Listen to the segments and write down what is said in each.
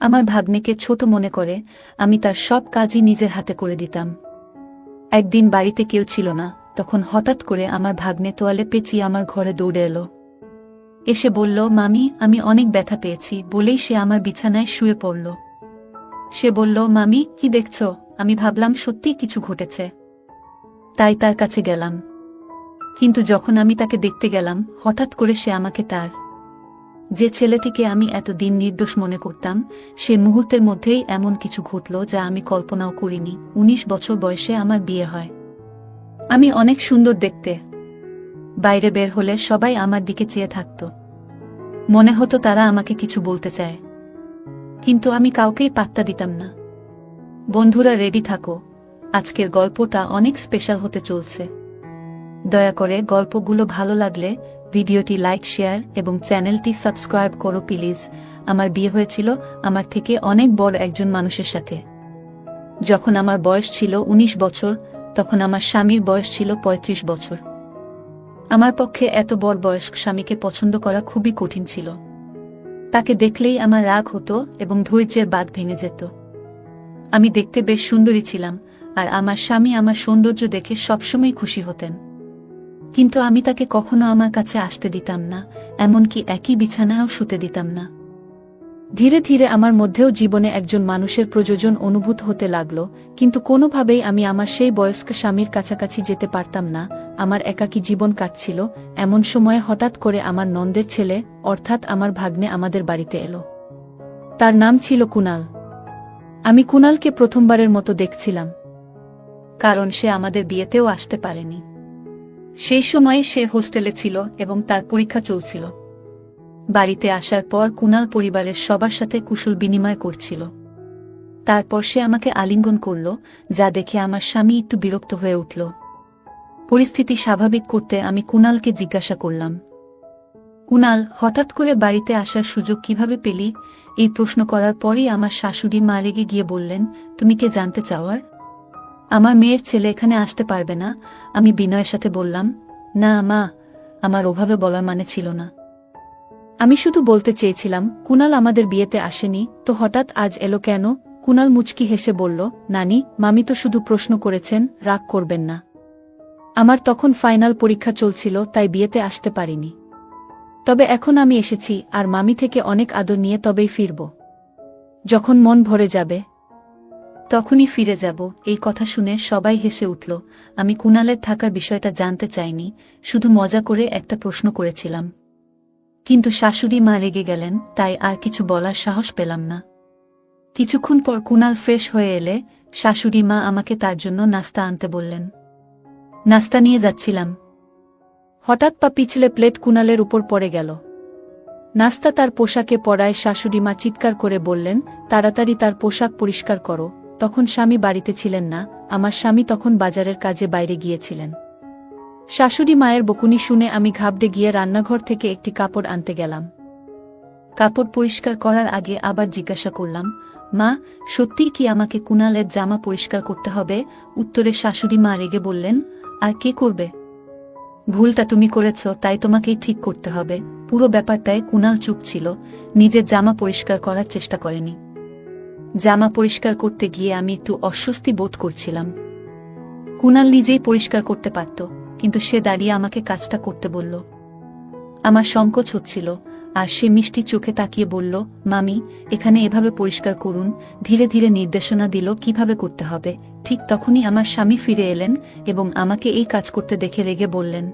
আমার ভাগ্নেকে ছোট মনে করে আমি তার সব কাজই নিজের হাতে করে দিতাম। একদিন বাড়িতে কেউ ছিল না, তখন হঠাৎ করে আমার ভাগ্নে তোয়ালে পেঁচিয়ে আমার ঘরে দৌড়ে এলো। এসে বলল, মামি আমি অনেক ব্যথা পেয়েছি বলেই সে আমার বিছানায় শুয়ে পড়ল। সে বলল, মামি কি দেখছ? আমি ভাবলাম সত্যিই কিছু ঘটেছে, তাই তার কাছে গেলাম। কিন্তু যখন আমি তাকে দেখতে গেলাম, হঠাৎ করে সে আমাকে তার যে ছেলেটিকে আমি এতদিন নির্দোষ মনে করতাম, সে মুহূর্তের মধ্যেই এমন কিছু ঘটল যা আমি কল্পনাও করিনি। ১৯ বছর বয়সে আমার বিয়ে হয়। আমি অনেক সুন্দর দেখতে। বাইরে বের হলে সবাই আমার দিকে চেয়ে থাকত। মনে হতো তারা আমাকে কিছু বলতে চায়, কিন্তু আমি কাউকেই পাত্তা দিতাম না। বন্ধুরা রেডি থাকো, আজকের গল্পটা অনেক স্পেশাল হতে চলছে। দয়া করে গল্পগুলো ভালো লাগলে ভিডিওটি লাইক, শেয়ার এবং চ্যানেলটি সাবস্ক্রাইব করো প্লিজ। আমার বিয়ে হয়েছিল আমার থেকে অনেক বড় একজন মানুষের সাথে। যখন আমার বয়স ছিল ১৯ বছর, তখন আমার স্বামীর বয়স ছিল ৩৫ বছর। আমার পক্ষে এত বড় বয়স্ক স্বামীকে পছন্দ করা খুবই কঠিন ছিল। তাকে দেখলেই আমার রাগ হতো এবং ধৈর্যের বাঁধ ভেঙে যেত। আমি দেখতে বেশ সুন্দরী ছিলাম, আর আমার স্বামী আমার সৌন্দর্য দেখে সবসময় খুশি হতেন। কিন্তু আমি তাকে কখনো আমার কাছে আসতে দিতাম না, এমনকি একই বিছানায়ও শুতে দিতাম না। ধীরে ধীরে আমার মধ্যেও জীবনে একজন মানুষের প্রয়োজন অনুভূত হতে লাগল, কিন্তু কোনোভাবেই আমি আমার সেই বয়স্ক স্বামীর কাছাকাছি যেতে পারতাম না। আমার একাকী জীবন কাটছিল। এমন সময়ে হঠাৎ করে আমার নন্দের ছেলে, অর্থাৎ আমার ভাগ্নে আমাদের বাড়িতে এলো। তার নাম ছিল কুনাল। আমি কুনালকে প্রথমবারের মতো দেখছিলাম, কারণ সে আমাদের বিয়েতেও আসতে পারেনি। সেই সময়ে সে হোস্টেলে ছিল এবং তার পরীক্ষা চলছিল। বাড়িতে আসার পর কুনাল পরিবারের সবার সাথে কুশল বিনিময় করছিল। তারপর সে আমাকে আলিঙ্গন করল, যা দেখে আমার স্বামী একটু বিরক্ত হয়ে উঠল। পরিস্থিতি স্বাভাবিক করতে আমি কুনালকে জিজ্ঞাসা করলাম, কুনাল, হঠাৎ করে বাড়িতে আসার সুযোগ কিভাবে পেলি? এই প্রশ্ন করার পরই আমার শাশুড়ি মা রেগে গিয়ে বললেন, তুমি কে জানতে চাওয়ার? আমার মেয়ের ছেলে এখানে আসতে পারবে না। আমি বিনয়ের সাথে বললাম, না মা, আমার ওভাবে বলার মানে ছিল না। আমি শুধু বলতে চেয়েছিলাম কুনাল আমাদের বিয়েতে আসেনি, তো হঠাৎ আজ এলো কেন? কুনাল মুচকি হেসে বলল, নানি, মামি তো শুধু প্রশ্ন করেছেন, রাগ করবেন না। আমার তখন ফাইনাল পরীক্ষা চলছিল, তাই বিয়েতে আসতে পারিনি। তবে এখন আমি এসেছি, আর মামি থেকে অনেক আদর নিয়ে তবেই ফিরব। যখন মন ভরে যাবে তখনই ফিরে যাব। এই কথা শুনে সবাই হেসে উঠল। আমি কুনালের থাকার বিষয়টা জানতে চাইনি, শুধু মজা করে একটা প্রশ্ন করেছিলাম। কিন্তু শাশুড়ি মা রেগে গেলেন, তাই আর কিছু বলার সাহস পেলাম না। কিছুক্ষণ পর কুনাল ফ্রেশ হয়ে এলে শাশুড়ি মা আমাকে তার জন্য নাস্তা আনতে বললেন। নাস্তা নিয়ে যাচ্ছিলাম, হঠাৎ পা পিছলে প্লেট কুনালের উপর পড়ে গেল। নাস্তা তার পোশাকে পড়ায় শাশুড়ি মা চিৎকার করে বললেন, তাড়াতাড়ি তার পোশাক পরিষ্কার করো। তখন স্বামী বাড়িতে ছিলেন না, আমার স্বামী তখন বাজারের কাজে বাইরে গিয়েছিলেন। শাশুড়ি মায়ের বকুনি শুনে আমি ঘাবড়ে গিয়ে রান্নাঘর থেকে একটি কাপড় আনতে গেলাম। কাপড় পরিষ্কার করার আগে আবার জিজ্ঞাসা করলাম, মা, সত্যিই কি আমাকে কুনালের জামা পরিষ্কার করতে হবে? উত্তরে শাশুড়ি মা রেগে বললেন, আর কে করবে? ভুলটা তুমি করেছ, তাই তোমাকেই ঠিক করতে হবে। পুরো ব্যাপারটায় কুনাল চুপ ছিল, নিজের জামা পরিষ্কার করার চেষ্টা করেনি। জামা পরিষ্কার করতে গিয়ে আমি একটু অস্বস্তি বোধ করছিলাম। কুনাল নিজেই পরিষ্কার করতে পারত, কিন্তু সে দাঁড়িয়ে আমাকে কাজটা করতে বলল। আমার সংকোচ হচ্ছিল, আর সে মিষ্টি চোখে তাকিয়ে বলল, মামি, এখানে এভাবে পরিষ্কার করুন। ধীরে ধীরে নির্দেশনা দিল কিভাবে করতে হবে। ঠিক তখনই আমার স্বামী ফিরে এলেন এবং আমাকে এই কাজ করতে দেখে রেগে বললেন,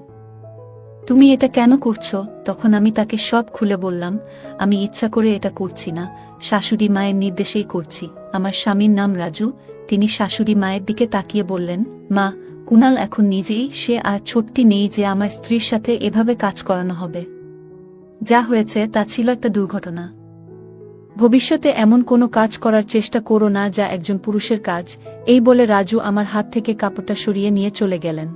তুমি এটা কেন করছো? তখন আমি তাকে সব খুলে বললাম, আমি ইচ্ছা করে এটা করছি না, শাশুড়ি মায়ের নির্দেশেই করছি। আমার স্বামীর নাম রাজু। তিনি শাশুড়ি মায়ের দিকে তাকিয়ে বললেন, মা, কুনাল এখন নিজেই, সে আর ছোট্টি নেই যে আমার স্ত্রীর সাথে এভাবে কাজ করানো হবে। যা হয়েছে তা ছিল একটা দুর্ঘটনা। ভবিষ্যতে এমন কোনো কাজ করার চেষ্টা করো না যা একজন পুরুষের কাজ। এই বলে রাজু আমার হাত থেকে কাপড়টা সরিয়ে নিয়ে চলে গেলেন।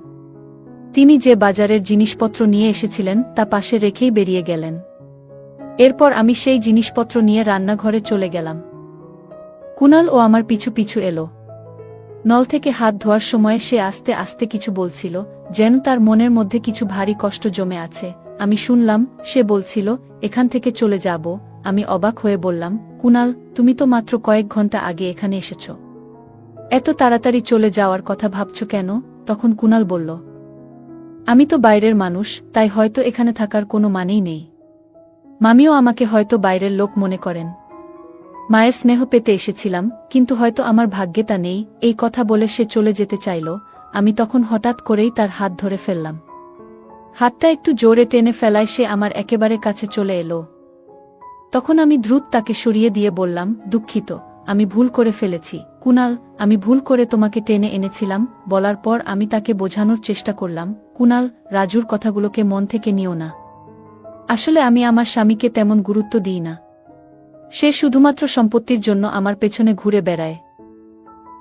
তিনি যে বাজারের জিনিসপত্র নিয়ে এসেছিলেন তা পাশে রেখেই বেরিয়ে গেলেন। এরপর আমি সেই জিনিসপত্র নিয়ে রান্নাঘরে চলে গেলাম। কুনাল ও আমার পিছু পিছু এলো। নল থেকে হাত ধোয়ার সময় সে আস্তে আস্তে কিছু বলছিল, যেন তার মনের মধ্যে কিছু ভারী কষ্ট জমে আছে। আমি শুনলাম সে বলছিল, এখান থেকে চলে যাব। আমি অবাক হয়ে বললাম, কুনাল, তুমি তো মাত্র কয়েক ঘন্টা আগে এখানে এসেছ। এত তাড়াতাড়ি চলে যাওয়ার কথা ভাবছ কেন? তখন কুনাল বলল, আমি তো বাইরের মানুষ, তাই হয়তো এখানে থাকার কোনো মানেই নেই। মামিও আমাকে হয়তো বাইরের লোক মনে করেন। মায়ের স্নেহ পেতে এসেছিলাম, কিন্তু হয়তো আমার ভাগ্যে তা নেই। এই কথা বলে সে চলে যেতে চাইল। আমি তখন হঠাৎ করেই তার হাত ধরে ফেললাম। হাতটা একটু জোরে টেনে ফেলায় সে আমার একেবারে কাছে চলে এলো। তখন আমি দ্রুত তাকে সরিয়ে দিয়ে বললাম, দুঃখিত, আমি ভুল করে ফেলেছি কুনাল, আমি ভুল করে তোমাকে টেনে এনেছিলাম। বলার পর আমি তাকে বোঝানোর চেষ্টা করলাম, কুনাল, রাজুর কথাগুলোকে মন থেকে নিও না। আসলে আমি আমার স্বামীকে তেমন গুরুত্ব দিই না। সে শুধুমাত্র সম্পত্তির জন্য আমার পেছনে ঘুরে বেড়ায়।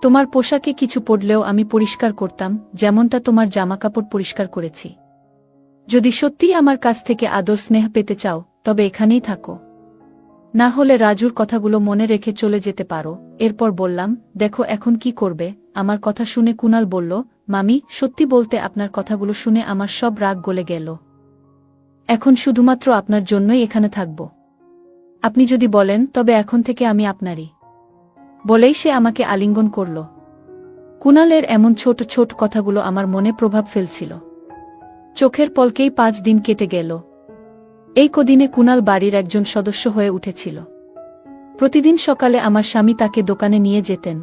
তোমার পোশাকে কিছু পড়লেও আমি পরিষ্কার করতাম, যেমনটা তোমার জামাকাপড় পরিষ্কার করেছি। যদি সত্যিই আমার কাছ থেকে আদর স্নেহ পেতে চাও, তবে এখানেই থাকো। না হলে রাজুর কথাগুলো মনে রেখে চলে যেতে পারো। এরপর বললাম, দেখো এখন কি করবে? আমার কথা শুনে কুনাল বলল, মামি, সত্যি বলতে আপনার কথাগুলো শুনে আমার সব রাগ গলে গেল। এখন শুধুমাত্র আপনার জন্যই এখানে থাকব। আপনি যদি বলেন, তবে এখন থেকে আমি আপনারই। বলেই সে আমাকে আলিঙ্গন করল। কুনালের এমন ছোট ছোট কথাগুলো আমার মনে প্রভাব ফেলছিল। চোখের পলকেই 5 দিন কেটে গেল। এই কদিনে কুনাল বাড়ির একজন সদস্য হয়ে উঠেছিল। প্রতিদিন সকালে আমার স্বামী তাকে দোকানে নিয়ে যেতেন।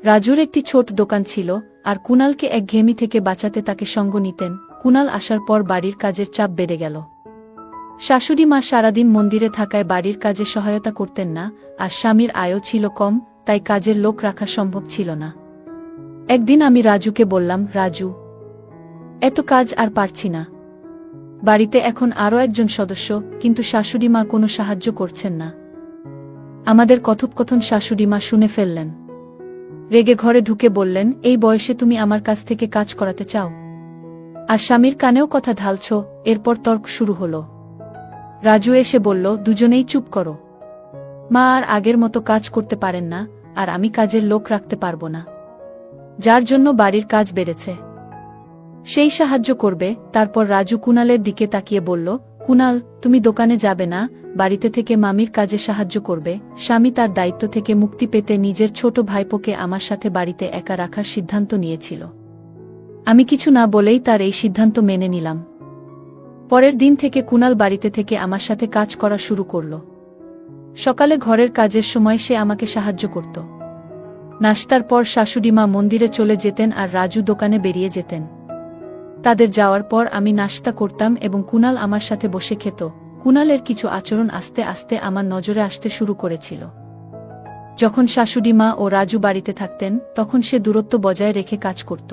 রাজুর একটি ছোট দোকান ছিল, আর কুনালকে একঘেয়েমি থেকে বাঁচাতে তাকে সঙ্গ নিতেন। কুনাল আসার পর বাড়ির কাজের চাপ বেড়ে গেল। শাশুড়ি মা সারাদিন মন্দিরে থাকায় বাড়ির কাজে সহায়তা করতেন না, আর স্বামীর আয়ও ছিল কম, তাই কাজের লোক রাখা সম্ভব ছিল না। একদিন আমি রাজুকে বললাম, রাজু, এত কাজ আর পারছি না। বাড়িতে এখন আরও একজন সদস্য, কিন্তু শাশুড়ি মা কোনো সাহায্য করছেন না। আমাদের কথোপকথন শাশুড়ি মা শুনে ফেললেন। রেগে ঘরে ঢুকে বললেন, এই বয়সে তুমি আমার কাছ থেকে কাজ করাতে চাও? আর স্বামীর কানেও কথা ঢালছ। এরপর তর্ক শুরু হলো। রাজু এসে বলল, দুজনেই চুপ করো। মা আর আগের মতো কাজ করতে পারেন না, আর আমি কাজের লোক রাখতে পারবো না, যার জন্য বাড়ির কাজ বেড়েছে। সেই সাহায্য করবে। তারপর রাজু কুনালের দিকে তাকিয়ে বলল, কুনাল, তুমি দোকানে যাবে না, বাড়িতে থেকে মামির কাজে সাহায্য করবে। স্বামী তার দায়িত্ব থেকে মুক্তি পেতে নিজের ছোট ভাইপোকে আমার সাথে বাড়িতে একা রাখার সিদ্ধান্ত নিয়েছিল। আমি কিছু না বলেই তার এই সিদ্ধান্ত মেনে নিলাম। পরের দিন থেকে কুনাল বাড়িতে থেকে আমার সাথে কাজ করা শুরু করল। সকালে ঘরের কাজের সময় সে আমাকে সাহায্য করত। নাশতার পর শাশুড়ি মা মন্দিরে চলে যেতেন আর রাজু দোকানে বেরিয়ে যেতেন। তাদের যাওয়ার পর আমি নাশতা করতাম এবং কুনাল আমার সাথে বসে খেত। কুনালের কিছু আচরণ আস্তে আস্তে আমার নজরে আসতে শুরু করেছিল। যখন শাশুড়ি মা ও রাজু বাড়িতে থাকতেন, তখন সে দূরত্ব বজায় রেখে কাজ করত।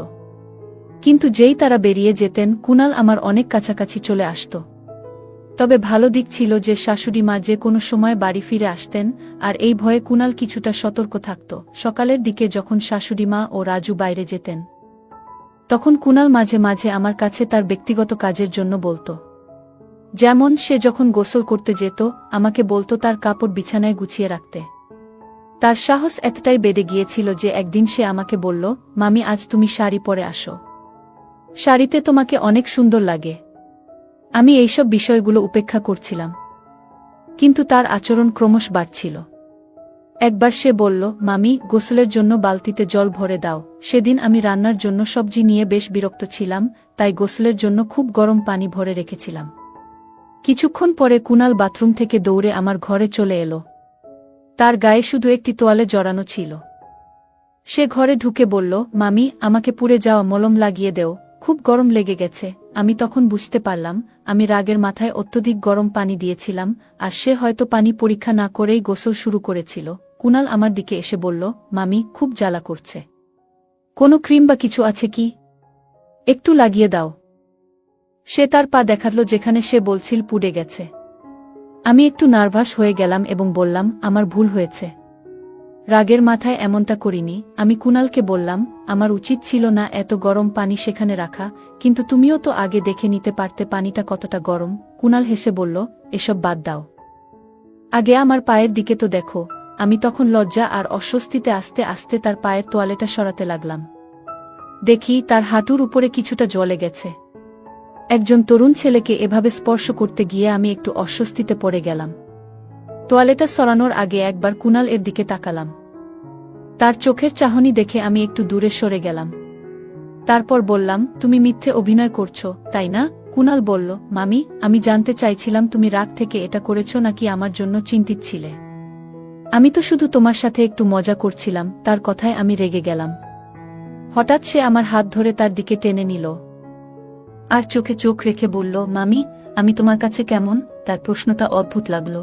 কিন্তু যেই তারা বেরিয়ে যেতেন, কুনাল আমার অনেক কাছাকাছি চলে আসত। তবে ভালো দিক ছিল যে শাশুড়ি মা যে কোনো সময় বাড়ি ফিরে আসতেন, আর এই ভয়ে কুনাল কিছুটা সতর্ক থাকত। সকালের দিকে যখন শাশুড়ি মা ও রাজু বাইরে যেতেন, তখন কুনাল মাঝে মাঝে আমার কাছে তার ব্যক্তিগত কাজের জন্য বলত। যেমন সে যখন গোসল করতে যেত, আমাকে বলতো তার কাপড় বিছানায় গুছিয়ে রাখতে। তার সাহস এতটাই বেড়ে গিয়েছিল যে একদিন সে আমাকে বলল, মামি, আজ তুমি শাড়ি পরে আসো, শাড়িতে তোমাকে অনেক সুন্দর লাগে। আমি এইসব বিষয়গুলো উপেক্ষা করছিলাম, কিন্তু তার আচরণ ক্রমশ বাড়ছিল। একবার সে বলল, মামি, গোসলের জন্য বালতিতে জল ভরে দাও। সেদিন আমি রান্নার জন্য সবজি নিয়ে বেশ বিরক্ত ছিলাম, তাই গোসলের জন্য খুব গরম পানি ভরে রেখেছিলাম। কিছুক্ষণ পরে কুনাল বাথরুম থেকে দৌড়ে আমার ঘরে চলে এলো। তার গায়ে শুধু একটি তোয়ালে জড়ানো ছিল। সে ঘরে ঢুকে বলল, মামি, আমাকে পুড়ে যাওয়া মলম লাগিয়ে দেও, খুব গরম লেগে গেছে। আমি তখন বুঝতে পারলাম আমি রাগের মাথায় অত্যধিক গরম পানি দিয়েছিলাম, আর সে হয়তো পানি পরীক্ষা না করেই গোসল শুরু করেছিল। কুনাল আমার দিকে এসে বলল, মামি, খুব জ্বালা করছে, কোনো ক্রিম বা কিছু আছে কি? একটু লাগিয়ে দাও। সে তার পা দেখালো যেখানে সে বলছিল পুড়ে গেছে। আমি একটু নার্ভাস হয়ে গেলাম এবং বললাম, আমার ভুল হয়েছে, রাগের মাথায় এমনটা করিনি। আমি কুনালকে বললাম, আমার উচিত ছিল না এত গরম পানি সেখানে রাখা, কিন্তু তুমিও তো আগে দেখে নিতে পারতে পানিটা কতটা গরম। কুনাল হেসে বলল, এসব বাদ দাও, আগে আমার পায়ের দিকে তো দেখো। আমি তখন লজ্জা আর অস্বস্তিতে আস্তে আস্তে তার পায়ের তোয়ালেটা সরাতে লাগলাম। দেখি তার হাঁটুর উপরে কিছুটা জ্বলে গেছে। একজন তরুণ ছেলেকে এভাবে স্পর্শ করতে গিয়ে আমি একটু অস্বস্তিতে পড়ে গেলাম। তোয়ালেটা সরানোর আগে একবার কুনাল এর দিকে তাকালাম। তার চোখের চাহনি দেখে আমি একটু দূরে সরে গেলাম। তারপর বললাম, তুমি মিথ্যে অভিনয় করছো, তাই না? কুনাল বলল, মামি, আমি জানতে চাইছিলাম তুমি রাগ থেকে এটা করেছো নাকি আমার জন্য চিন্তিত ছিলে। আমি তো শুধু তোমার সাথে একটু মজা করছিলাম। তার কথায় আমি রেগে গেলাম। হঠাৎ সে আমার হাত ধরে তার দিকে টেনে নিল আর চোখে চোখ রেখে বলল, মামি, আমি তোমার কাছে কেমন? তার প্রশ্নটা অদ্ভুত লাগলো।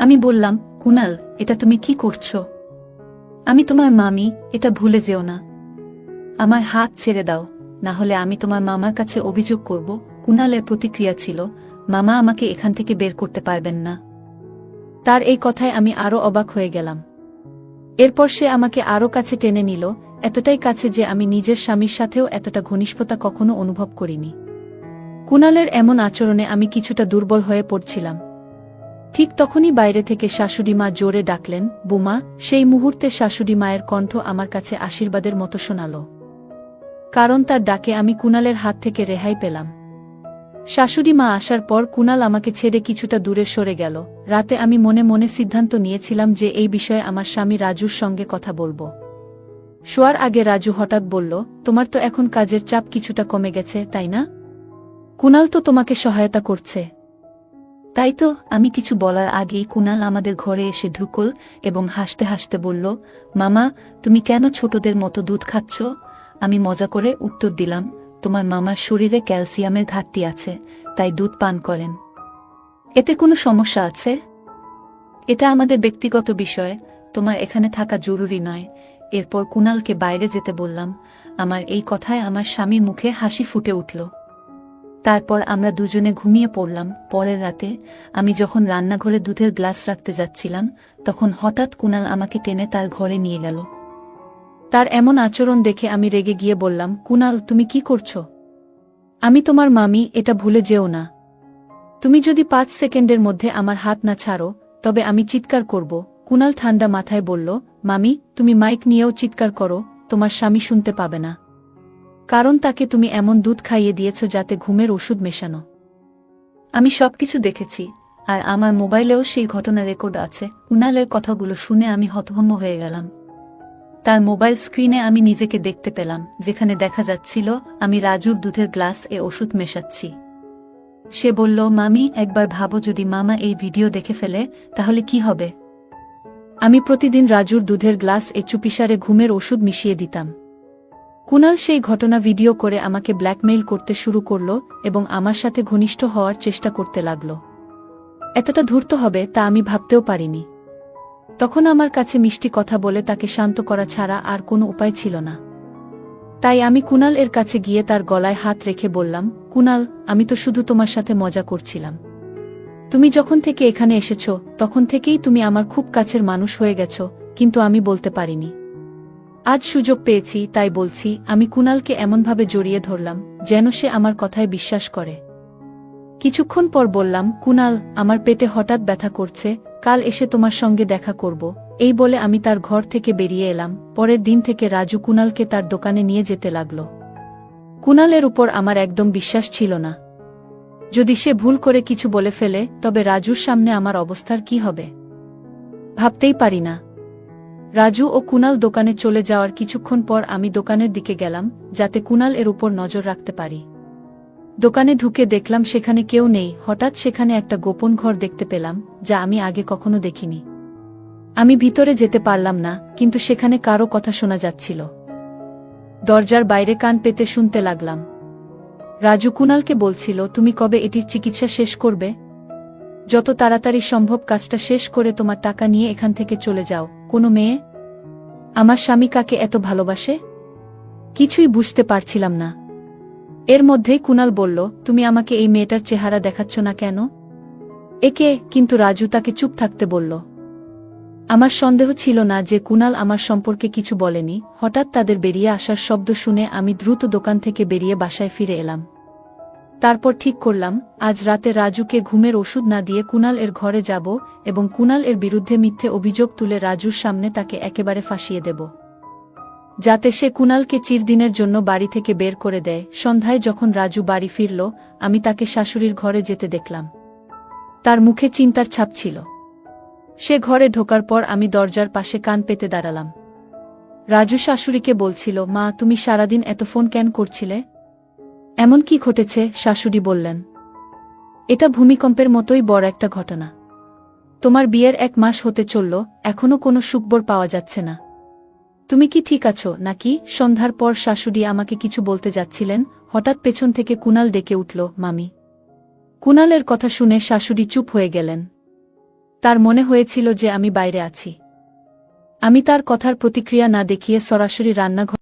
আমি বললাম, কুনাল, এটা তুমি কি করছো? আমি তোমার মামি, এটা ভুলে যেও না। আমার হাত ছেড়ে দাও, না হলে আমি তোমার মামার কাছে অভিযোগ করব। কুনালের প্রতিক্রিয়া ছিল, মামা আমাকে এখান থেকে বের করতে পারবেন না। তার এই কথায় আমি আরো অবাক হয়ে গেলাম। এরপর সে আমাকে আরো কাছে টেনে নিল, এতটাই কাছে যে আমি নিজের স্বামীর সাথেও এতটা ঘনিষ্ঠতা কখনো অনুভব করিনি। কুনালের এমন আচরণে আমি কিছুটা দুর্বল হয়ে পড়ছিলাম। ঠিক তখনই বাইরে থেকে শাশুড়ি মা জোরে ডাকলেন, বুমা। সেই মুহূর্তে শাশুড়ি মায়ের কণ্ঠ আমার কাছে আশীর্বাদের মতো শোনাল, কারণ তার ডাকে আমি কুনালের হাত থেকে রেহাই পেলাম। শাশুড়ি মা আসার পর কুনাল আমাকে ছেড়ে কিছুটা দূরে সরে গেল। রাতে আমি মনে মনে সিদ্ধান্ত নিয়েছিলাম যে এই বিষয়ে আমার স্বামী রাজুর সঙ্গে কথা বলবো। শোয়ার আগে রাজু হঠাৎ বলল, তোমার তো এখন কাজের চাপ কিছুটা কমে গেছে, তাই না? কুনাল তো তোমাকে সহায়তা করছে। তাই তো। আমি কিছু বলার আগেই কুনাল আমাদের ঘরে এসে ঢুকল এবং হাসতে হাসতে বলল, মামা, তুমি কেন ছোটদের মতো দুধ খাচ্ছ? আমি মজা করে উত্তর দিলাম, তোমার মামার শরীরে ক্যালসিয়ামের ঘাটতি আছে, তাই দুধ পান করেন। এতে কোনো সমস্যা আছে? এটা আমাদের ব্যক্তিগত বিষয়, তোমার এখানে থাকা জরুরি নয়। এরপর কুনালকে বাইরে যেতে বললাম। আমার এই কথায় আমার স্বামীর মুখে হাসি ফুটে উঠল। তারপর আমরা দুজনে ঘুমিয়ে পড়লাম। পরের রাতে আমি যখন রান্নাঘরে দুধের গ্লাস রাখতে যাচ্ছিলাম, তখন হঠাৎ কুনাল আমাকে টেনে তার ঘরে নিয়ে গেল। তার এমন আচরণ দেখে আমি রেগে গিয়ে বললাম, কুনাল, তুমি কি করছো? আমি তোমার মামি, এটা ভুলে যেও না। তুমি যদি 5 সেকেন্ডের মধ্যে আমার হাত না ছাড়ো, তবে আমি চিৎকার করব। কুনাল ঠান্ডা মাথায় বলল, মামি, তুমি মাইক নিয়েও চিৎকার করো, তোমার স্বামী শুনতে পাবে না। কারণ তাকে তুমি এমন দুধ খাইয়ে দিয়েছ যাতে ঘুমের ওষুধ মেশানো। আমি সবকিছু দেখেছি, আর আমার মোবাইলেও সেই ঘটনা রেকর্ড আছে। কুনালের কথাগুলো শুনে আমি হতভম্ব হয়ে গেলাম। তার মোবাইল স্ক্রিনে আমি নিজেকে দেখতে পেলাম, যেখানে দেখা যাচ্ছিল আমি রাজুর দুধের গ্লাস এ ওষুধ মেশাচ্ছি। সে বলল, মামি, একবার ভাবো, যদি মামা এই ভিডিও দেখে ফেলে, তাহলে কি হবে? আমি প্রতিদিন রাজুর দুধের গ্লাস এ চুপিসারে ঘুমের ওষুধ মিশিয়ে দিতাম। কুনাল সেই ঘটনা ভিডিও করে আমাকে ব্ল্যাকমেইল করতে শুরু করল এবং আমার সাথে ঘনিষ্ঠ হওয়ার চেষ্টা করতে লাগল। এতটা ধূর্ত হবে তা আমি ভাবতেও পারিনি। তখন আমার কাছে মিষ্টি কথা বলে তাকে শান্ত করা ছাড়া আর কোনো উপায় ছিল না। তাই আমি কুনাল এর কাছে গিয়ে তার গলায় হাত রেখে বললাম, কুনাল, আমি তো শুধু তোমার সাথে মজা করছিলাম। তুমি যখন থেকে এখানে এসেছো, তখন থেকেই তুমি আমার খুব কাছের মানুষ হয়ে গেছো, কিন্তু আমি বলতে পারিনি। আজ সুযোগ পেয়েছি, তাই বলছি। আমি কুনালকে এমনভাবে জড়িয়ে ধরলাম যেন সে আমার কথায় বিশ্বাস করে। কিছুক্ষণ পর বললাম, কুনাল, আমার পেটে হঠাৎ ব্যথা করছে, কাল এসে তোমার সঙ্গে দেখা করব। এই বলে আমি তার ঘর থেকে বেরিয়ে এলাম। পরের দিন থেকে রাজু কুনালকে তার দোকানে নিয়ে যেতে লাগল। কুনালের উপর আমার একদম বিশ্বাস ছিল না। যদি সে ভুল করে কিছু বলে ফেলে, তবে রাজুর সামনে আমার অবস্থার কি হবে ভাবতেই পারি না। রাজু ও কুনাল দোকানে চলে যাওয়ার কিছুক্ষণ পর আমি দোকানের দিকে গেলাম, যাতে কুনাল এর উপর নজর রাখতে পারি। দোকানে ঢুকে দেখলাম সেখানে কেউ নেই। হঠাৎ সেখানে একটা গোপন ঘর দেখতে পেলাম, যা আমি আগে কখনো দেখিনি। আমি ভিতরে যেতে পারলাম না, কিন্তু সেখানে কারো কথা শোনা যাচ্ছিল। দরজার বাইরে কান পেতে শুনতে লাগলাম। রাজু কুনালকে বলছিল, তুমি কবে এটির চিকিৎসা শেষ করবে? যত তাড়াতাড়ি সম্ভব কাজটা শেষ করে তোমার টাকা নিয়ে এখান থেকে চলে যাও। কোনো মেয়ে আমার স্বামী কাকে এত ভালোবাসে? কিছুই বুঝতে পারছিলাম না। এর মধ্যেই কুনাল বলল, তুমি আমাকে এই মেয়েটার চেহারা দেখাচ্ছ না কেন? একে? কিন্তু রাজু তাকে চুপ থাকতে বলল। আমার সন্দেহ ছিল না যে কুনাল আমার সম্পর্কে কিছু বলেনি। হঠাৎ তাদের বেরিয়ে আসার শব্দ শুনে আমি দ্রুত দোকান থেকে বেরিয়ে বাসায় ফিরে এলাম। তারপর ঠিক করলাম, আজ রাতে রাজুকে ঘুমের ওষুধ না দিয়ে কুনাল এর ঘরে যাব এবং কুনাল এর বিরুদ্ধে মিথ্যে অভিযোগ তুলে রাজুর সামনে তাকে একেবারে ফাঁসিয়ে দেব, যাতে সে কুনালকে চিরদিনের জন্য বাড়ি থেকে বের করে দেয়। সন্ধ্যায় যখন রাজু বাড়ি ফিরল, আমি তাকে শাশুড়ির ঘরে যেতে দেখলাম। তার মুখে চিন্তার ছাপ ছিল। সে ঘরে ঢোকার পর আমি দরজার পাশে কান পেতে দাঁড়ালাম। রাজু শাশুড়িকে বলছিল, মা তুমি সারাদিন এত ফোন কেন করছিলে? এমন কি ঘটেছে? শাশুড়ি বললেন, এটা ভূমিকম্পের মতোই বড় একটা ঘটনা। তোমার বিয়ের 1 মাস হতে চলল, এখনো কোনো সুখবর পাওয়া যাচ্ছে না। তুমি কি ঠিক আছো নাকি? সন্ধ্যার পর শাশুড়ি আমাকে কিছু বলতে যাচ্ছিলেন, হঠাৎ পেছন থেকে কুনাল ডেকে উঠল, মামি। কুনালের কথা শুনে শাশুড়ি চুপ হয়ে গেলেন। তার মনে হয়েছিল যে আমি বাইরে আছি। আমি তার কথার প্রতিক্রিয়া না দেখিয়ে সরাসরি রান্নাঘর